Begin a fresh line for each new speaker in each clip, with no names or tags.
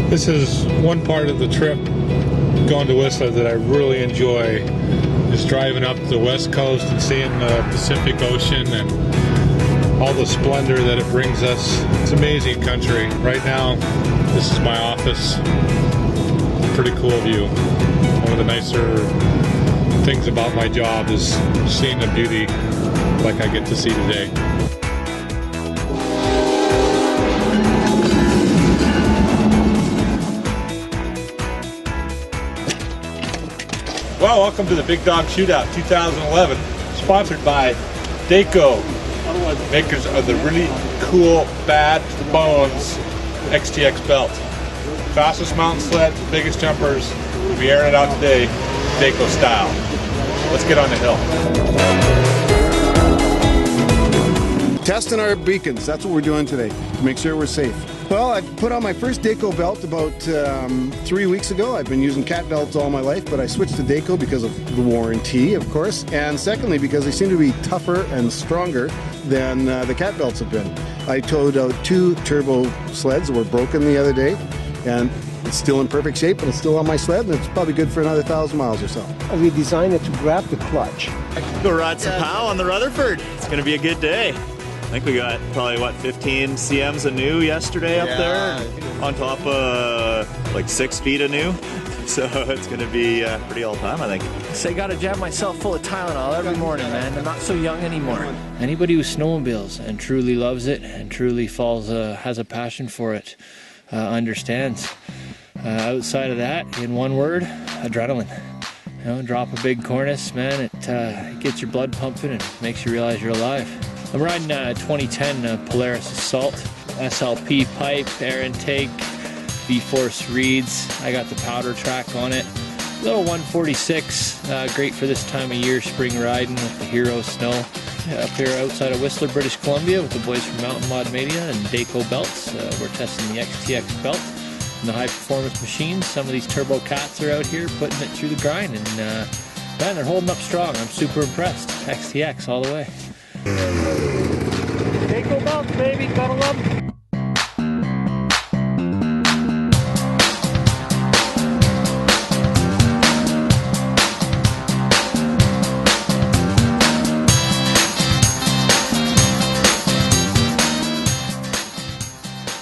This is one part of the trip going to Whistler that I really enjoy, just driving up the west coast and seeing the Pacific Ocean and all the splendor that it brings us. It's amazing country. Right now, this is my office. Pretty cool view. One of the nicer things about my job is seeing the beauty like I get to see today. Well, welcome to the Big Dog Shootout 2011, sponsored by Dayco, makers of the really cool Bad Bones XTX belt. Fastest mountain sled, biggest jumpers. We'll be airing it out today, Dayco style. Let's get on the hill.
Testing our beacons, that's what we're doing today, to make sure we're safe. Well, I put on my first Dayco belt about 3 weeks ago. I've been using cat belts all my life, but I switched to Dayco because of the warranty, of course, and secondly because they seem to be tougher and stronger than the cat belts have been. I towed out 2 turbo sleds that were broken the other day, and it's still in perfect shape, and it's still on my sled, and it's probably good for another 1,000 miles or so.
We designed it to grab the clutch.
Go ride some POW on the Rutherford. It's going to be a good day. I think we got probably, what, 15 CMs of new yesterday up there, on top of like 6 feet of new. So it's going to be pretty all time, I think.
So I got to jab myself full of Tylenol every morning, man. I'm not so young anymore. Anybody who snowmobiles and truly loves it and truly has a passion for it understands. Outside of that, in one word, adrenaline. You know, drop a big cornice, man, it gets your blood pumping and makes you realize you're alive. I'm riding a 2010 Polaris Assault, SLP pipe, air intake, V-Force reeds. I got the powder track on it. Little 146, great for this time of year, spring riding with the Hero Snow. Up here outside of Whistler, British Columbia with the boys from Mountain Mod Media and Dayco belts. We're testing the XTX belt and the high performance machines. Some of these turbo cats are out here putting it through the grind, and man, they're holding up strong. I'm super impressed. XTX all the way.
Dayco belts, baby, gotta love them.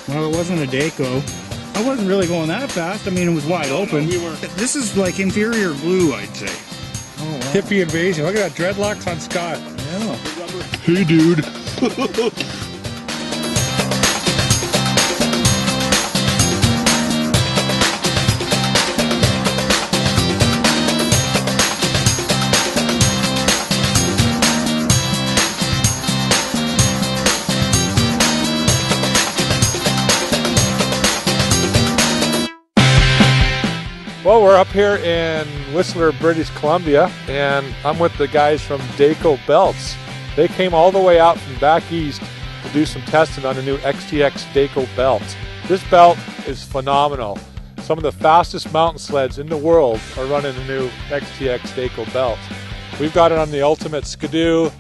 Well, it wasn't a Dayco. I wasn't really going that fast. I mean, it was wide open. This is like inferior blue, I'd say.
Oh, wow. Hippie invasion. Look at that dreadlocks on Scott.
Yeah.
Hey, dude.
Well, we're up here in Whistler, British Columbia, and I'm with the guys from Dayco Belts. They came all the way out from back east to do some testing on the new XTX Dayco belt. This belt is phenomenal. Some of the fastest mountain sleds in the world are running the new XTX Dayco belt. We've got it on the Ultimate Skidoo.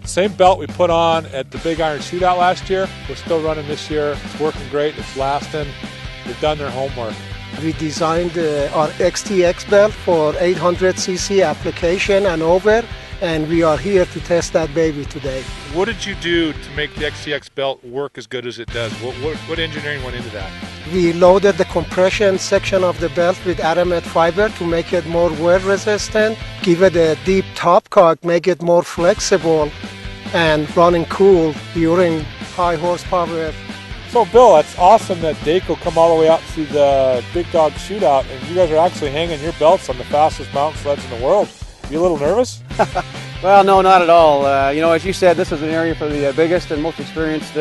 Same belt we put on at the Big Iron Shootout last year. We're still running this year. It's working great. It's lasting. They've done their homework.
We designed our XTX belt for 800cc application and over, and we are here to test that baby today.
What did you do to make the XTX belt work as good as it does? What engineering went into that?
We loaded the compression section of the belt with Aramet fiber to make it more wear resistant, give it a deep top cock, make it more flexible and running cool during high horsepower.
So Bill, that's awesome that Dayco come all the way out to the Big Dog Shootout, and you guys are actually hanging your belts on the fastest mountain sleds in the world. You a little nervous?
Well, no, not at all. You know, as you said, this is an area for the biggest and most experienced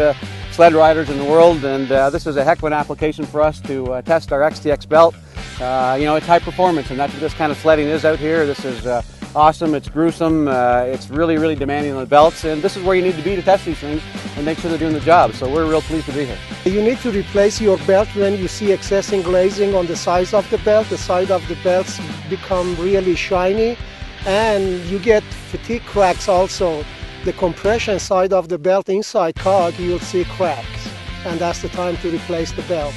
sled riders in the world, and this is a heck of an application for us to test our XTX belt. You know, it's high performance, and that's what this kind of sledding is out here. This is awesome, it's gruesome, it's really, really demanding on the belts, and this is where you need to be to test these things and make sure they're doing the job. So we're real pleased to be here.
You need to replace your belt when you see excessive glazing on the sides of the belt. The side of the belts become really shiny, and you get fatigue cracks also. The compression side of the belt inside cog, you'll see cracks, and that's the time to replace the belt.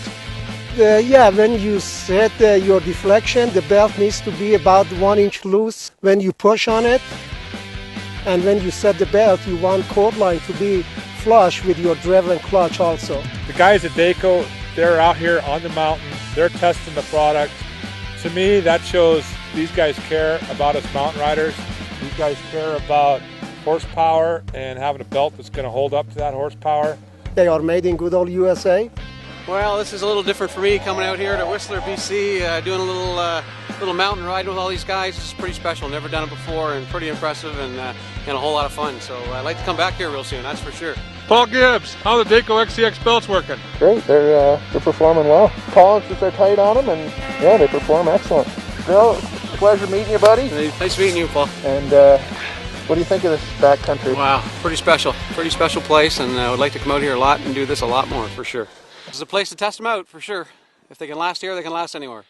Yeah, when you set your deflection, the belt needs to be about 1 inch loose when you push on it. And when you set the belt, you want cord line to be flush with your driven clutch also.
The guys at Dayco, they're out here on the mountain, they're testing the product. To me, that shows these guys care about us mountain riders. These guys care about horsepower and having a belt that's going to hold up to that horsepower.
They are made in good old USA.
Well, this is a little different for me coming out here to Whistler, BC, doing a little mountain ride with all these guys. It's pretty special. Never done it before, and pretty impressive, and a whole lot of fun. So I'd like to come back here real soon, that's for sure.
Paul Gibbs, how the Dayco XTX belts working?
Great, they're performing well. Tolerances are tight on them, and yeah, they perform excellent. Bill, pleasure meeting you, buddy.
Nice meeting you, Paul.
And what do you think of this backcountry?
Wow, pretty special place, and I would like to come out here a lot and do this a lot more, for sure. This is a place to test them out, for sure. If they can last here, they can last anywhere.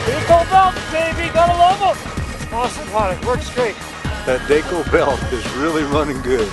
Dayco belt, baby, gotta love them. Awesome product, works great.
That Dayco belt is really running good.